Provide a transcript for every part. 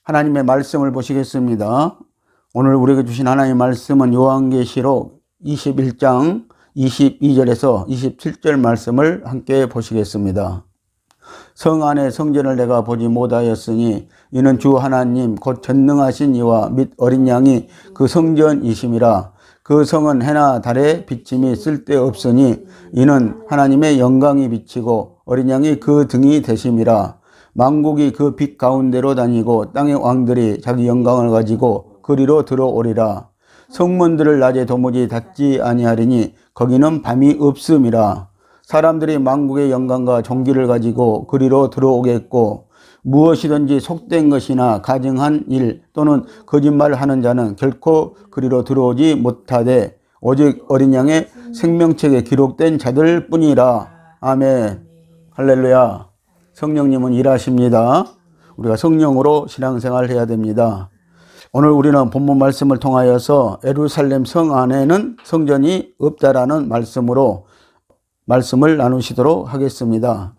하나님의 말씀을 보시겠습니다. 오늘 우리에게 주신 하나님의 말씀은 요한계시록 21장 22절에서 27절 말씀을 함께 보시겠습니다. 성 안에 성전을 내가 보지 못하였으니 이는 주 하나님 곧 전능하신 이와 및 어린 양이 그 성전이심이라. 그 성은 해나 달의 비침이 쓸데없으니 이는 하나님의 영광이 비치고 어린 양이 그 등이 되심이라. 만국이 그 빛 가운데로 다니고 땅의 왕들이 자기 영광을 가지고 그리로 들어오리라. 성문들을 낮에 도무지 닫지 아니하리니 거기는 밤이 없음이라. 사람들이 만국의 영광과 존귀를 가지고 그리로 들어오겠고 무엇이든지 속된 것이나 가증한 일 또는 거짓말하는 자는 결코 그리로 들어오지 못하되 오직 어린 양의 생명책에 기록된 자들 뿐이라. 아멘. 할렐루야. 성령님은 일하십니다. 우리가 성령으로 신앙생활을 해야 됩니다. 오늘 우리는 본문 말씀을 통하여서 예루살렘 성 안에는 성전이 없다라는 말씀으로 말씀을 나누시도록 하겠습니다.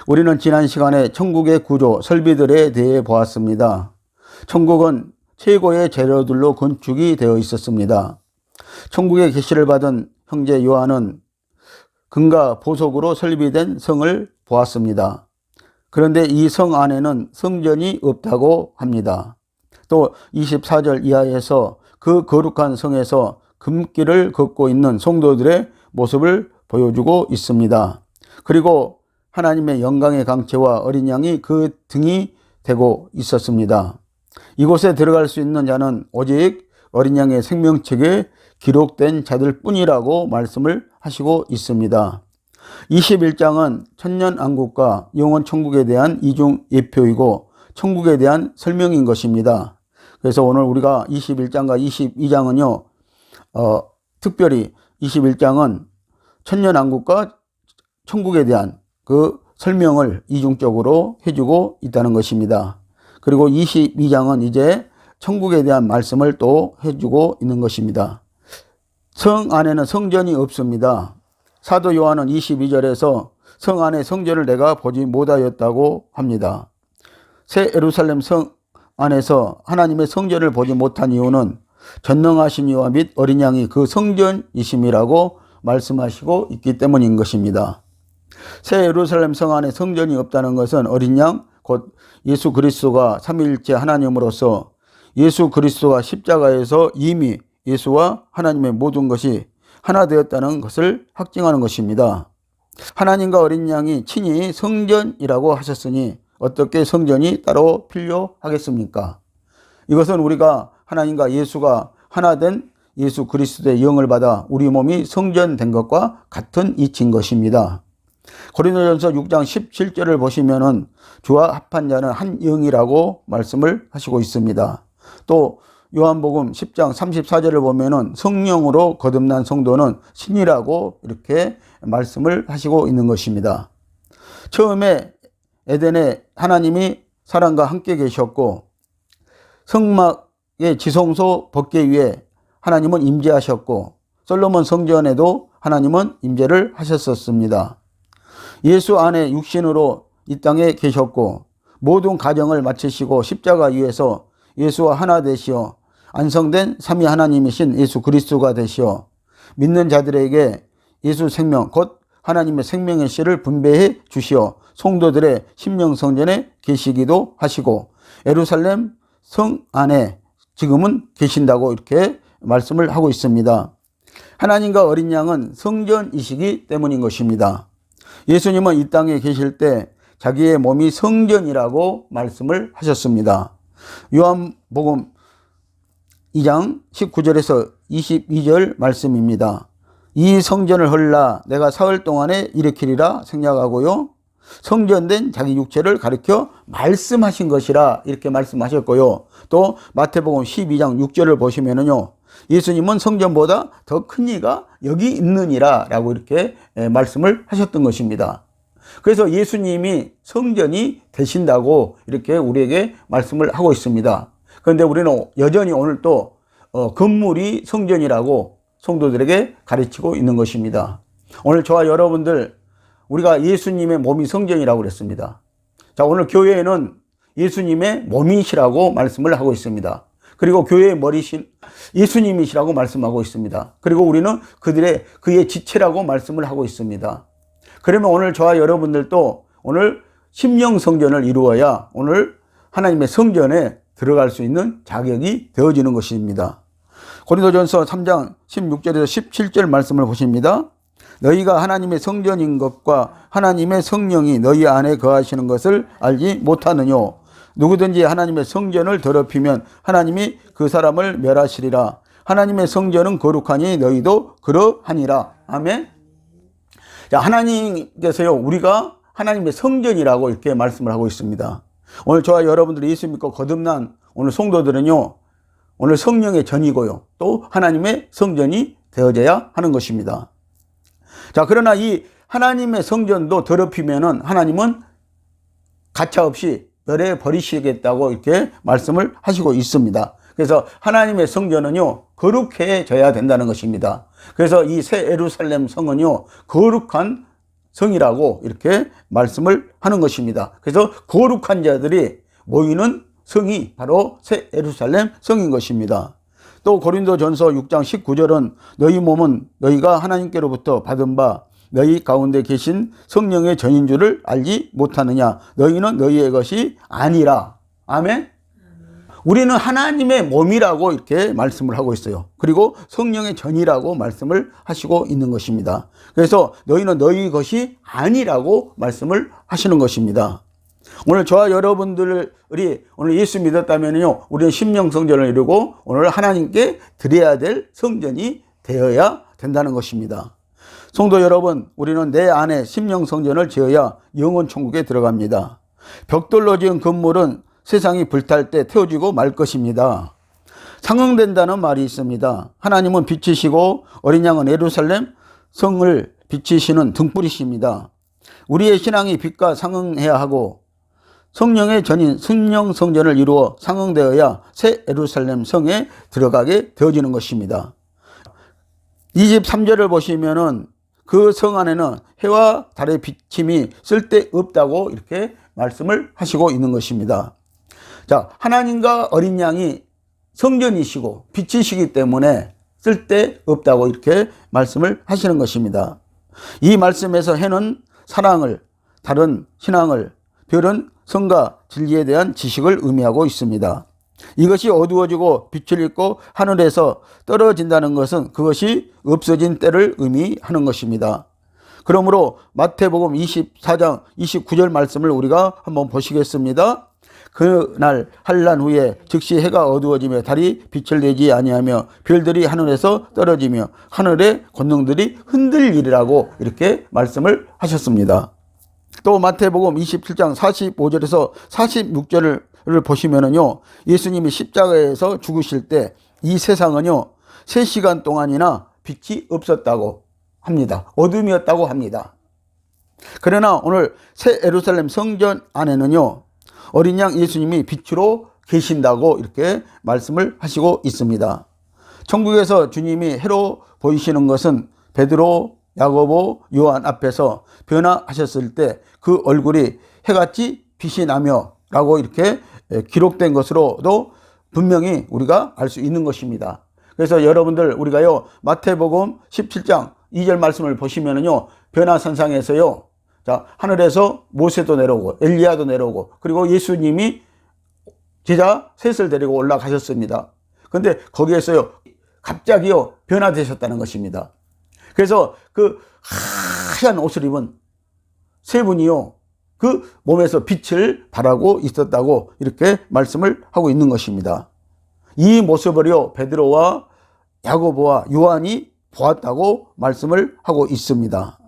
우리는 지난 시간에 천국의 구조, 설비들에 대해 보았습니다. 천국은 최고의 재료들로 건축이 되어 있었습니다. 천국의 계시를 받은 형제 요한은 금과 보석으로 설비된 성을 보았습니다. 그런데 이 성 안에는 성전이 없다고 합니다. 또 24절 이하에서 그 거룩한 성에서 금길을 걷고 있는 성도들의 모습을 보여주고 있습니다. 그리고 하나님의 영광의 강체와 어린 양이 그 등이 되고 있었습니다. 이곳에 들어갈 수 있는 자는 오직 어린 양의 생명책에 기록된 자들 뿐이라고 말씀을 하시고 있습니다. 21장은 천년왕국과 영원 천국에 대한 이중 예표이고 천국에 대한 설명인 것입니다. 그래서 오늘 우리가 21장과 22장은요, 특별히 21장은 천년왕국과 천국에 대한 그 설명을 이중적으로 해주고 있다는 것입니다. 그리고 22장은 이제 천국에 대한 말씀을 또 해주고 있는 것입니다. 성 안에는 성전이 없습니다. 사도 요한은 22절에서 성 안에 성전을 내가 보지 못하였다고 합니다. 새 예루살렘 성 안에서 하나님의 성전을 보지 못한 이유는 전능하신 이와 및 어린 양이 그 성전이심이라고 말씀하시고 있기 때문인 것입니다. 새 예루살렘 성 안에 성전이 없다는 것은 어린 양 곧 예수 그리스도가 삼위일체 하나님으로서 예수 그리스도가 십자가에서 이미 예수와 하나님의 모든 것이 하나 되었다는 것을 확증하는 것입니다. 하나님과 어린 양이 친히 성전이라고 하셨으니 어떻게 성전이 따로 필요하겠습니까? 이것은 우리가 하나님과 예수가 하나 된 예수 그리스도의 영을 받아 우리 몸이 성전된 것과 같은 이치인 것입니다. 고린도전서 6장 17절을 보시면은 주와 합한 자는 한 영이라고 말씀을 하시고 있습니다. 또 요한복음 10장 34절을 보면은 성령으로 거듭난 성도는 신이라고 이렇게 말씀을 하시고 있는 것입니다. 처음에 에덴에 하나님이 사람과 함께 계셨고 성막의 지성소 벗개 위에 하나님은 임재하셨고 솔로몬 성전에도 하나님은 임재를 하셨었습니다. 예수 안에 육신으로 이 땅에 계셨고 모든 가정을 마치시고 십자가 위에서 예수와 하나 되시어 안성된 삼위 하나님이신 예수 그리스도가 되시어 믿는 자들에게 예수 생명 곧 하나님의 생명의 씨를 분배해 주시어 성도들의 심령 성전에 계시기도 하시고 예루살렘 성 안에 지금은 계신다고 이렇게 말씀을 하고 있습니다. 하나님과 어린 양은 성전이시기 때문인 것입니다. 예수님은 이 땅에 계실 때 자기의 몸이 성전이라고 말씀을 하셨습니다. 요한복음 2장 19절에서 22절 말씀입니다. 이 성전을 헐라 내가 사흘 동안에 일으키리라 생략하고요. 성전된 자기 육체를 가리켜 말씀하신 것이라 이렇게 말씀하셨고요. 또 마태복음 12장 6절을 보시면은요. 예수님은 성전보다 더 큰 이가 여기 있느니라 라고 이렇게 말씀을 하셨던 것입니다. 그래서 예수님이 성전이 되신다고 이렇게 우리에게 말씀을 하고 있습니다. 그런데 우리는 여전히 오늘 또 건물이 성전이라고 성도들에게 가르치고 있는 것입니다. 오늘 저와 여러분들 우리가 예수님의 몸이 성전이라고 그랬습니다. 자, 오늘 교회에는 예수님의 몸이시라고 말씀을 하고 있습니다. 그리고 교회의 머리신 예수님이시라고 말씀하고 있습니다. 그리고 우리는 그의 지체라고 말씀을 하고 있습니다. 그러면 오늘 저와 여러분들도 오늘 심령 성전을 이루어야 오늘 하나님의 성전에 들어갈 수 있는 자격이 되어지는 것입니다. 고린도전서 3장 16절에서 17절 말씀을 보십니다. 너희가 하나님의 성전인 것과 하나님의 성령이 너희 안에 거하시는 것을 알지 못하느뇨. 누구든지 하나님의 성전을 더럽히면 하나님이 그 사람을 멸하시리라. 하나님의 성전은 거룩하니 너희도 그러하니라. 아멘. 자, 하나님께서요, 우리가 하나님의 성전이라고 이렇게 말씀을 하고 있습니다. 오늘 저와 여러분들이 예수 믿고 거듭난 오늘 성도들은요, 오늘 성령의 전이고요, 또 하나님의 성전이 되어져야 하는 것입니다. 자, 그러나 이 하나님의 성전도 더럽히면은 하나님은 가차없이 멸해 버리시겠다고 이렇게 말씀을 하시고 있습니다. 그래서 하나님의 성전은요, 거룩해져야 된다는 것입니다. 그래서 이 새 예루살렘 성은요, 거룩한 성이라고 이렇게 말씀을 하는 것입니다. 그래서 거룩한 자들이 모이는 성이 바로 새 예루살렘 성인 것입니다. 또 고린도전서 6장 19절은 너희 몸은 너희가 하나님께로부터 받은 바 너희 가운데 계신 성령의 전인 줄을 알지 못하느냐. 너희는 너희의 것이 아니라. 아멘. 우리는 하나님의 몸이라고 이렇게 말씀을 하고 있어요. 그리고 성령의 전이라고 말씀을 하시고 있는 것입니다. 그래서 너희는 너희 것이 아니라고 말씀을 하시는 것입니다. 오늘 저와 여러분들이 오늘 예수 믿었다면요, 우리는 심령 성전을 이루고 오늘 하나님께 드려야 될 성전이 되어야 된다는 것입니다. 성도 여러분, 우리는 내 안에 심령 성전을 지어야 영원 천국에 들어갑니다. 벽돌로 지은 건물은 세상이 불탈 때 태워지고 말 것입니다. 상응된다는 말이 있습니다. 하나님은 빛이시고 어린 양은 예루살렘 성을 비치시는 등불이십니다. 우리의 신앙이 빛과 상응해야 하고 성령의 전인 성령 성전을 이루어 상응되어야 새 예루살렘 성에 들어가게 되어지는 것입니다. 23절을 보시면은 그 성 안에는 해와 달의 비침이 쓸데없다고 이렇게 말씀을 하시고 있는 것입니다. 자, 하나님과 어린 양이 성전이시고 빛이시기 때문에 쓸데없다고 이렇게 말씀을 하시는 것입니다. 이 말씀에서 해는 사랑을, 달은 신앙을, 별은 성과 진리에 대한 지식을 의미하고 있습니다. 이것이 어두워지고 빛을 잃고 하늘에서 떨어진다는 것은 그것이 없어진 때를 의미하는 것입니다. 그러므로 마태복음 24장 29절 말씀을 우리가 한번 보시겠습니다. 그날 한란 후에 즉시 해가 어두워지며 달이 빛을 내지 아니하며 별들이 하늘에서 떨어지며 하늘의 권능들이 흔들리리라고 이렇게 말씀을 하셨습니다. 또 마태복음 27장 45절에서 46절을 보시면은요, 예수님이 십자가에서 죽으실 때 이 세상은요 3시간 동안이나 빛이 없었다고 합니다. 어둠이었다고 합니다. 그러나 오늘 새 예루살렘 성전 안에는요 어린 양 예수님이 빛으로 계신다고 이렇게 말씀을 하시고 있습니다. 천국에서 주님이 해로 보이시는 것은 베드로, 야고보, 요한 앞에서 변화하셨을 때 그 얼굴이 해같이 빛이 나며 라고 이렇게 기록된 것으로도 분명히 우리가 알 수 있는 것입니다. 그래서 여러분들 우리가요 마태복음 17장 2절 말씀을 보시면은요 변화산상에서요, 자, 하늘에서 모세도 내려오고 엘리야도 내려오고 그리고 예수님이 제자 셋을 데리고 올라가셨습니다. 그런데 거기에서요 갑자기요 변화되셨다는 것입니다. 그래서 그 하얀 옷을 입은 세 분이요 그 몸에서 빛을 발하고 있었다고 이렇게 말씀을 하고 있는 것입니다. 이 모습을요 베드로와 야고보와 요한이 보았다고 말씀을 하고 있습니다.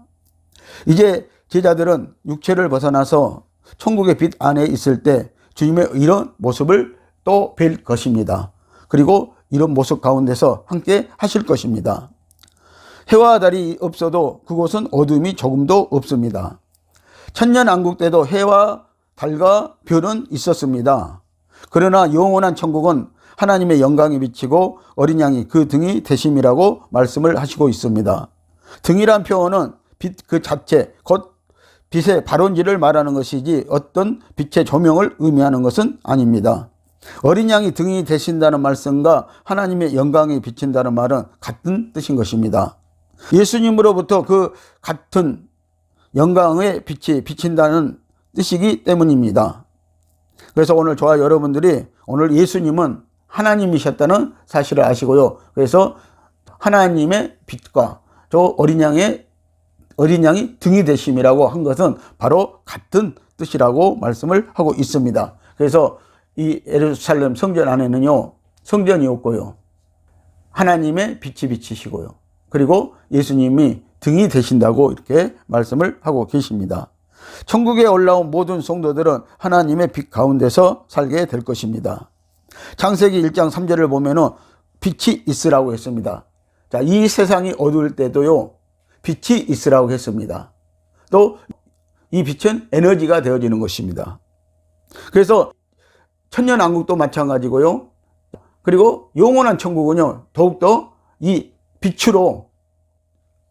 이제 제자들은 육체를 벗어나서 천국의 빛 안에 있을 때 주님의 이런 모습을 또 뵐 것입니다. 그리고 이런 모습 가운데서 함께 하실 것입니다. 해와 달이 없어도 그곳은 어둠이 조금도 없습니다. 천년왕국 때도 해와 달과 별은 있었습니다. 그러나 영원한 천국은 하나님의 영광이 비치고 어린 양이 그 등이 되심이라고 말씀을 하시고 있습니다. 등이란 표현은 빛 그 자체, 곧 빛의 발원지를 말하는 것이지 어떤 빛의 조명을 의미하는 것은 아닙니다. 어린 양이 등이 되신다는 말씀과 하나님의 영광이 비친다는 말은 같은 뜻인 것입니다. 예수님으로부터 그 같은 영광의 빛이 비친다는 뜻이기 때문입니다. 그래서 오늘 저와 여러분들이 오늘 예수님은 하나님이셨다는 사실을 아시고요. 그래서 하나님의 빛과 저 어린 양이 등이 되심이라고 한 것은 바로 같은 뜻이라고 말씀을 하고 있습니다. 그래서 이 예루살렘 성전 안에는요, 성전이 없고요, 하나님의 빛이 비치시고요, 그리고 예수님이 등이 되신다고 이렇게 말씀을 하고 계십니다. 천국에 올라온 모든 성도들은 하나님의 빛 가운데서 살게 될 것입니다. 창세기 1장 3절을 보면은 빛이 있으라고 했습니다. 자, 이 세상이 어두울 때도요, 빛이 있으라고 했습니다. 또 이 빛은 에너지가 되어지는 것입니다. 그래서 천년왕국도 마찬가지고요. 그리고 영원한 천국은요, 더욱더 이 빛으로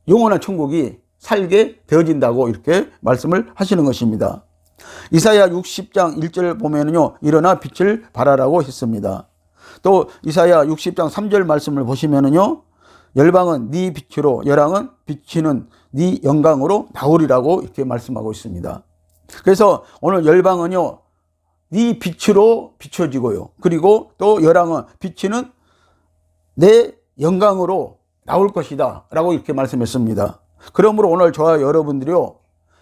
영원한 천국이 살게 되어진다고 이렇게 말씀을 하시는 것입니다. 이사야 60장 1절 보면은요, 일어나 빛을 발하라고 했습니다. 또 이사야 60장 3절 말씀을 보시면은요, 열방은 네 빛으로, 열왕은 비치는 네 영광으로 나오리라고 이렇게 말씀하고 있습니다. 그래서 오늘 열방은요, 네 빛으로 비춰지고요, 그리고 또 열왕은 비치는 내 영광으로 나올 것이다 라고 이렇게 말씀했습니다. 그러므로 오늘 저와 여러분들이요,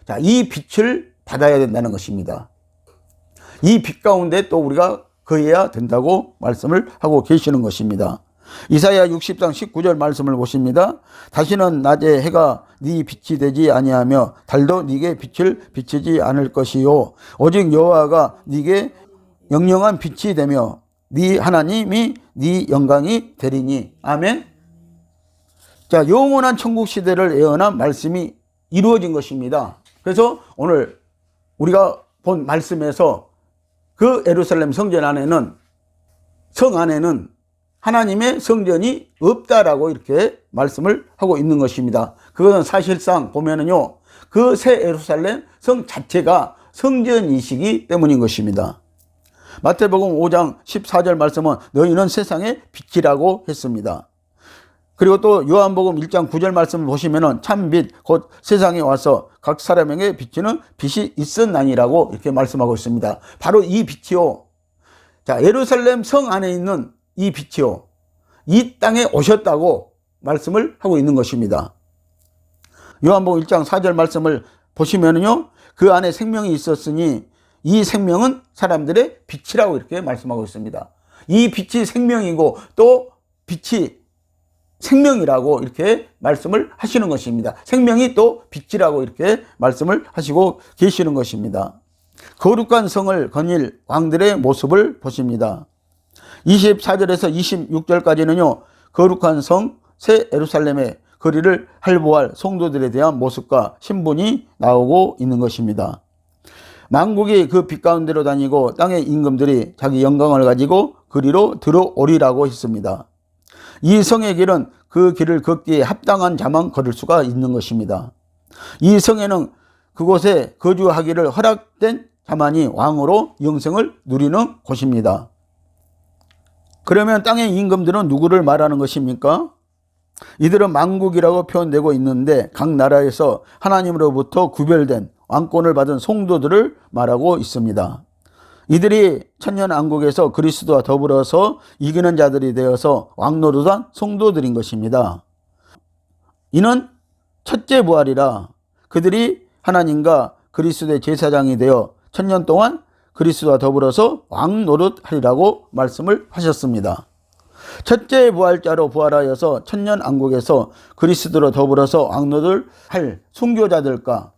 자, 이 빛을 받아야 된다는 것입니다. 이 빛 가운데 또 우리가 거해야 된다고 말씀을 하고 계시는 것입니다. 이사야 60장 19절 말씀을 보십니다. 다시는 낮에 해가 네 빛이 되지 아니하며 달도 네게 빛을 비치지 않을 것이요, 오직 여호와가 네게 영영한 빛이 되며 네 하나님이 네 영광이 되리니. 아멘. 자, 영원한 천국 시대를 예언한 말씀이 이루어진 것입니다. 그래서 오늘 우리가 본 말씀에서 그 예루살렘 성전 안에는, 성 안에는 하나님의 성전이 없다라고 이렇게 말씀을 하고 있는 것입니다. 그것은 사실상 보면은요, 그 새 예루살렘 성 자체가 성전이시기 때문인 것입니다. 마태복음 5장 14절 말씀은 너희는 세상의 빛이라고 했습니다. 그리고 또 요한복음 1장 9절 말씀을 보시면은 참빛 곧 세상에 와서 각 사람에게 비치는 빛이 있었나니라고 이렇게 말씀하고 있습니다. 바로 이 빛이요, 자, 예루살렘 성 안에 있는 이 빛이요, 이 땅에 오셨다고 말씀을 하고 있는 것입니다. 요한복음 1장 4절 말씀을 보시면은요, 그 안에 생명이 있었으니 이 생명은 사람들의 빛이라고 이렇게 말씀하고 있습니다. 이 빛이 생명이고 또 빛이 생명이라고 이렇게 말씀을 하시는 것입니다. 생명이 또 빛이라고 이렇게 말씀을 하시고 계시는 것입니다. 거룩한 성을 거닐 왕들의 모습을 보십니다. 24절에서 26절까지는요, 거룩한 성 새 예루살렘의 거리를 할보할 성도들에 대한 모습과 신분이 나오고 있는 것입니다. 만국이 그 빛 가운데로 다니고 땅의 임금들이 자기 영광을 가지고 그리로 들어오리라고 했습니다. 이 성의 길은 그 길을 걷기에 합당한 자만 걸을 수가 있는 것입니다. 이 성에는 그곳에 거주하기를 허락된 자만이 왕으로 영생을 누리는 곳입니다. 그러면 땅의 임금들은 누구를 말하는 것입니까? 이들은 만국이라고 표현되고 있는데 각 나라에서 하나님으로부터 구별된 왕권을 받은 성도들을 말하고 있습니다. 이들이 천년왕국에서 그리스도와 더불어서 이기는 자들이 되어서 왕노릇한 성도들인 것입니다. 이는 첫째 부활이라 그들이 하나님과 그리스도의 제사장이 되어 천년 동안 그리스도와 더불어서 왕노릇하리라고 말씀을 하셨습니다. 첫째 부활자로 부활하여서 천년왕국에서 그리스도로 더불어서 왕노릇할 순교자들과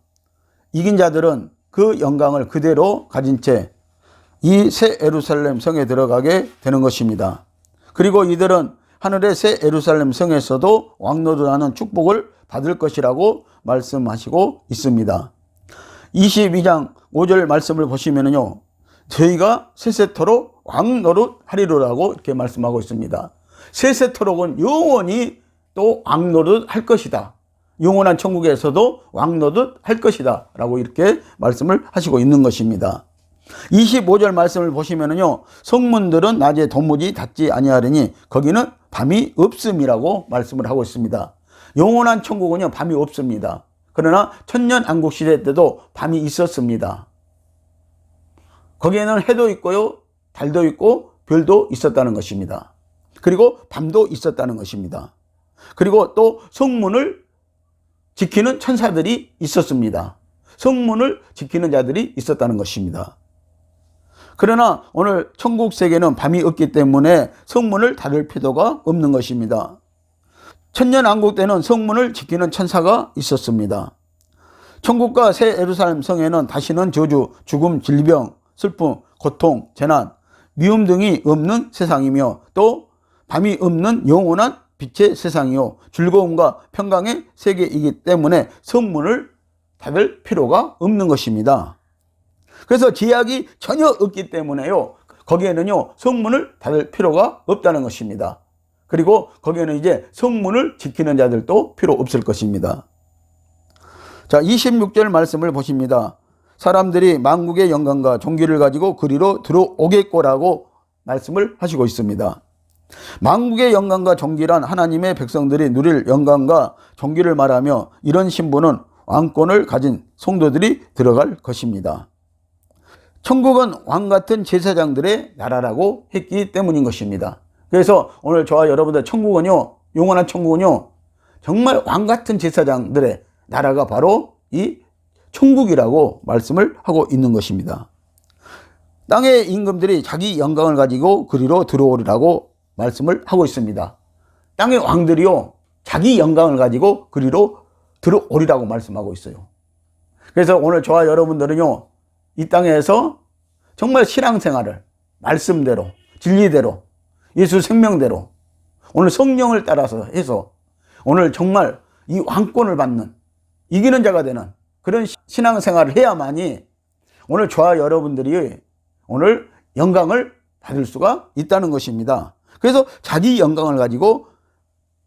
이긴 자들은 그 영광을 그대로 가진 채 이 새 예루살렘 성에 들어가게 되는 것입니다. 그리고 이들은 하늘의 새 예루살렘 성에서도 왕노릇하는 축복을 받을 것이라고 말씀하시고 있습니다. 22장 5절 말씀을 보시면요, 저희가 세세토록 왕노릇하리로라고 이렇게 말씀하고 있습니다. 세세토록은 영원히 또 왕노릇할 것이다. 영원한 천국에서도 왕노릇 할 것이다 라고 이렇게 말씀을 하시고 있는 것입니다. 25절 말씀을 보시면은요, 성문들은 낮에 도무지 닫지 아니하리니 거기는 밤이 없음이라고 말씀을 하고 있습니다. 영원한 천국은요, 밤이 없습니다. 그러나 천년 안국 시대 때도 밤이 있었습니다. 거기에는 해도 있고요, 달도 있고 별도 있었다는 것입니다. 그리고 밤도 있었다는 것입니다. 그리고 또 성문을 지키는 천사들이 있었습니다. 성문을 지키는 자들이 있었다는 것입니다. 그러나 오늘 천국 세계는 밤이 없기 때문에 성문을 닫을 필요가 없는 것입니다. 천년 왕국 때는 성문을 지키는 천사가 있었습니다. 천국과 새 예루살렘 성에는 다시는 저주, 죽음, 질병, 슬픔, 고통, 재난, 미움 등이 없는 세상이며 또 밤이 없는 영원한 빛의 세상이요 즐거움과 평강의 세계이기 때문에 성문을 닫을 필요가 없는 것입니다. 그래서 제약이 전혀 없기 때문에요, 거기에는요 성문을 닫을 필요가 없다는 것입니다. 그리고 거기에는 이제 성문을 지키는 자들도 필요 없을 것입니다. 자, 26절 말씀을 보십니다. 사람들이 만국의 영광과 존귀를 가지고 그리로 들어오겠고라고 말씀을 하시고 있습니다. 만국의 영광과 존귀란 하나님의 백성들이 누릴 영광과 존귀를 말하며 이런 신분은 왕권을 가진 성도들이 들어갈 것입니다. 천국은 왕같은 제사장들의 나라라고 했기 때문인 것입니다. 그래서 오늘 저와 여러분들 천국은요, 영원한 천국은요, 정말 왕같은 제사장들의 나라가 바로 이 천국이라고 말씀을 하고 있는 것입니다. 땅의 임금들이 자기 영광을 가지고 그리로 들어오리라고 말씀을 하고 있습니다. 땅의 왕들이요, 자기 영광을 가지고 그리로 들어오리라고 말씀하고 있어요. 그래서 오늘 저와 여러분들은요, 이 땅에서 정말 신앙생활을 말씀대로, 진리대로, 예수 생명대로 오늘 성령을 따라서 해서 오늘 정말 이 왕권을 받는 이기는 자가 되는 그런 신앙생활을 해야만이 오늘 저와 여러분들이 오늘 영광을 받을 수가 있다는 것입니다. 그래서 자기 영광을 가지고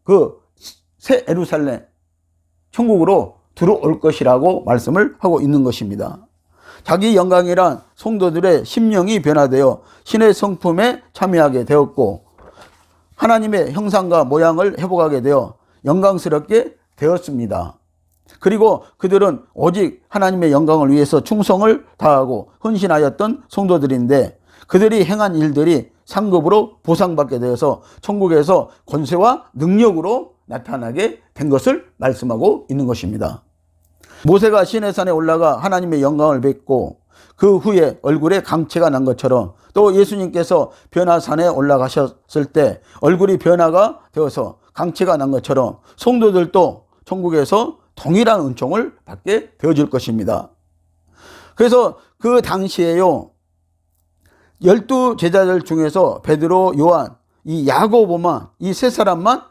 그 새 예루살렘 천국으로 들어올 것이라고 말씀을 하고 있는 것입니다. 자기 영광이란 성도들의 심령이 변화되어 신의 성품에 참여하게 되었고 하나님의 형상과 모양을 회복하게 되어 영광스럽게 되었습니다. 그리고 그들은 오직 하나님의 영광을 위해서 충성을 다하고 헌신하였던 성도들인데 그들이 행한 일들이 상급으로 보상받게 되어서 천국에서 권세와 능력으로 나타나게 된 것을 말씀하고 있는 것입니다. 모세가 시내산에 올라가 하나님의 영광을 뵙고 그 후에 얼굴에 강체가 난 것처럼 또 예수님께서 변화산에 올라가셨을 때 얼굴이 변화가 되어서 강체가 난 것처럼 성도들도 천국에서 동일한 은총을 받게 되어질 것입니다. 그래서 그 당시에요, 12 제자들 중에서 베드로, 요한, 이 야고보만, 이 세 사람만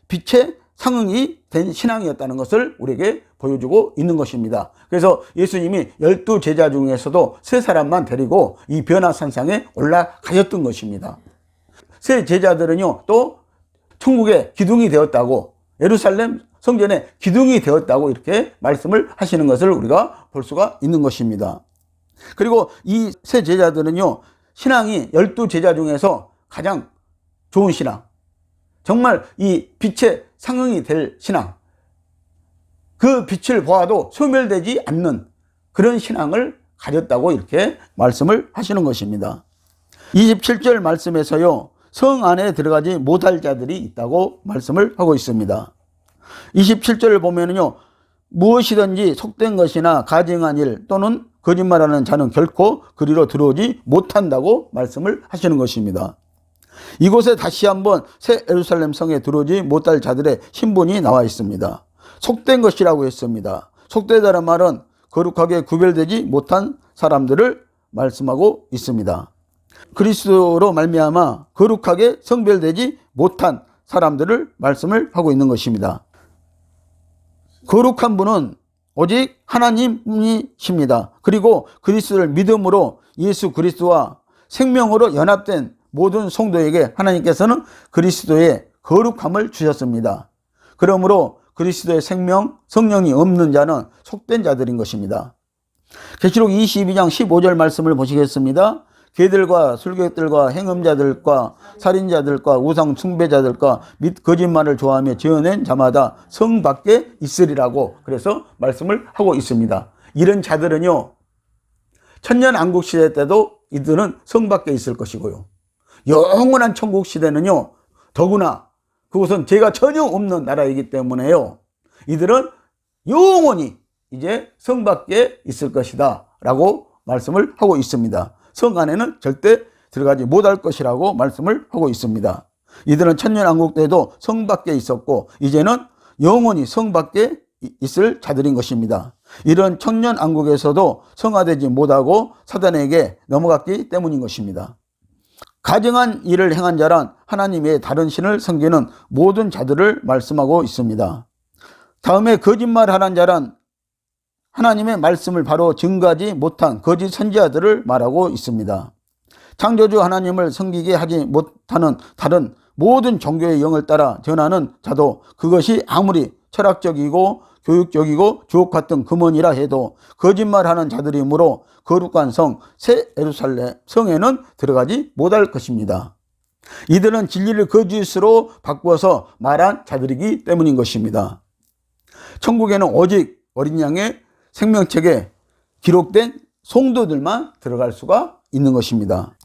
빛의 상응이 된 신앙이었다는 것을 우리에게 보여주고 있는 것입니다. 그래서 예수님이 12 제자 중에서도 세 사람만 데리고 이 변화산상에 올라가셨던 것입니다. 세 제자들은요, 또 천국의 기둥이 되었다고, 예루살렘 성전의 기둥이 되었다고 이렇게 말씀을 하시는 것을 우리가 볼 수가 있는 것입니다. 그리고 이 세 제자들은요, 신앙이 12 제자 중에서 가장 좋은 신앙, 정말 이 빛의 상응이 될 신앙, 그 빛을 보아도 소멸되지 않는 그런 신앙을 가졌다고 이렇게 말씀을 하시는 것입니다. 27절 말씀에서요, 성 안에 들어가지 못할 자들이 있다고 말씀을 하고 있습니다. 27절을 보면은요, 무엇이든지 속된 것이나 가증한 일 또는 거짓말하는 자는 결코 그리로 들어오지 못한다고 말씀을 하시는 것입니다. 이곳에 다시 한번 새 예루살렘 성에 들어오지 못할 자들의 신분이 나와 있습니다. 속된 것이라고 했습니다. 속되다는 말은 거룩하게 구별되지 못한 사람들을 말씀하고 있습니다. 그리스도로 말미암아 거룩하게 성별되지 못한 사람들을 말씀을 하고 있는 것입니다. 거룩한 분은 오직 하나님이십니다. 그리고 그리스도를 믿음으로 예수 그리스도와 생명으로 연합된 모든 성도에게 하나님께서는 그리스도의 거룩함을 주셨습니다. 그러므로 그리스도의 생명, 성령이 없는 자는 속된 자들인 것입니다. 계시록 22장 15절 말씀을 보시겠습니다. 개들과 술객들과 행음자들과 살인자들과 우상 숭배자들과 및 거짓말을 좋아하며 지어낸 자마다 성 밖에 있으리라고 그래서 말씀을 하고 있습니다. 이런 자들은요, 천년왕국 시대 때도 이들은 성 밖에 있을 것이고요, 영원한 천국 시대는요, 더구나 그곳은 죄가 전혀 없는 나라이기 때문에요, 이들은 영원히 이제 성 밖에 있을 것이다 라고 말씀을 하고 있습니다. 성 안에는 절대 들어가지 못할 것이라고 말씀을 하고 있습니다. 이들은 천년왕국 때도 성 밖에 있었고 이제는 영원히 성 밖에 있을 자들인 것입니다. 이런 천년왕국에서도 성화되지 못하고 사단에게 넘어갔기 때문인 것입니다. 가증한 일을 행한 자란 하나님의 다른 신을 섬기는 모든 자들을 말씀하고 있습니다. 다음에 거짓말하는 자란 하나님의 말씀을 바로 증거하지 못한 거짓 선지자들을 말하고 있습니다. 창조주 하나님을 섬기게 하지 못하는 다른 모든 종교의 영을 따라 전하는 자도 그것이 아무리 철학적이고 교육적이고 주옥 같은 금원이라 해도 거짓말하는 자들이므로 거룩한 성 새 예루살렘 성에는 들어가지 못할 것입니다. 이들은 진리를 거짓으로 바꾸어서 말한 자들이기 때문인 것입니다. 천국에는 오직 어린 양의 생명책에 기록된 성도들만 들어갈 수가 있는 것입니다.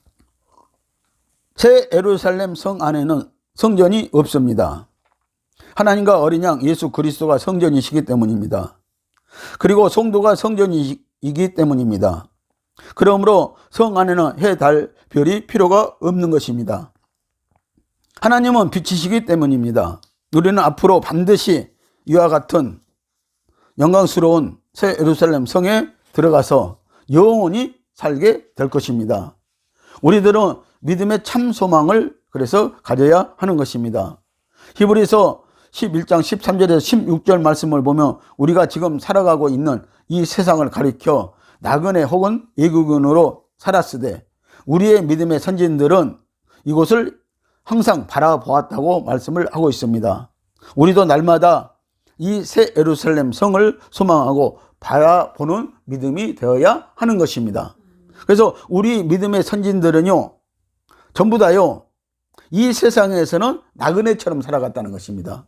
새 예루살렘 성 안에는 성전이 없습니다. 하나님과 어린 양 예수 그리스도가 성전이시기 때문입니다. 그리고 성도가 성전이기 때문입니다. 그러므로 성 안에는 해, 달, 별이 필요가 없는 것입니다. 하나님은 빛이시기 때문입니다. 우리는 앞으로 반드시 이와 같은 영광스러운 새 예루살렘 성에 들어가서 영원히 살게 될 것입니다. 우리들은 믿음의 참 소망을 그래서 가져야 하는 것입니다. 히브리서 11장 13절에서 16절 말씀을 보면 우리가 지금 살아가고 있는 이 세상을 가리켜 나그네 혹은 외국인으로 살았으되 우리의 믿음의 선진들은 이곳을 항상 바라보았다고 말씀을 하고 있습니다. 우리도 날마다 이 새 예루살렘 성을 소망하고 바라보는 믿음이 되어야 하는 것입니다. 그래서 우리 믿음의 선진들은요, 전부 다요, 이 세상에서는 나그네처럼 살아갔다는 것입니다.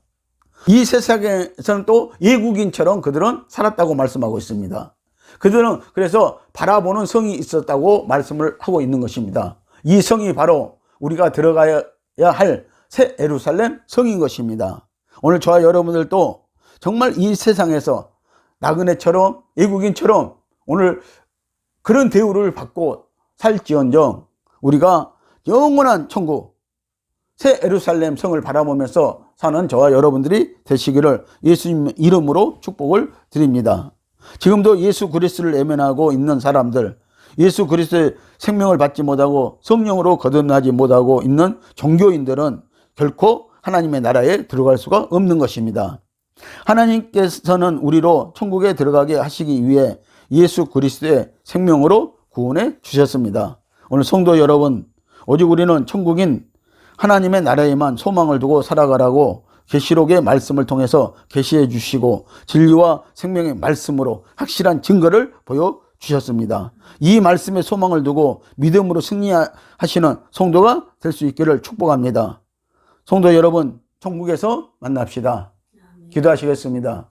이 세상에서는 또 외국인처럼 그들은 살았다고 말씀하고 있습니다. 그들은 그래서 바라보는 성이 있었다고 말씀을 하고 있는 것입니다. 이 성이 바로 우리가 들어가야 할 새 예루살렘 성인 것입니다. 오늘 저와 여러분들도 정말 이 세상에서 나그네처럼 외국인처럼 오늘 그런 대우를 받고 살지언정 우리가 영원한 천국 새 예루살렘 성을 바라보면서 사는 저와 여러분들이 되시기를 예수님 이름으로 축복을 드립니다. 지금도 예수 그리스도를 외면하고 있는 사람들, 예수 그리스도의 생명을 받지 못하고 성령으로 거듭나지 못하고 있는 종교인들은 결코 하나님의 나라에 들어갈 수가 없는 것입니다. 하나님께서는 우리로 천국에 들어가게 하시기 위해 예수 그리스도의 생명으로 구원해 주셨습니다. 오늘 성도 여러분, 오직 우리는 천국인 하나님의 나라에만 소망을 두고 살아가라고 계시록의 말씀을 통해서 계시해 주시고 진리와 생명의 말씀으로 확실한 증거를 보여주셨습니다. 이 말씀에 소망을 두고 믿음으로 승리하시는 성도가 될 수 있기를 축복합니다. 성도 여러분, 천국에서 만납시다. 기도하시겠습니다.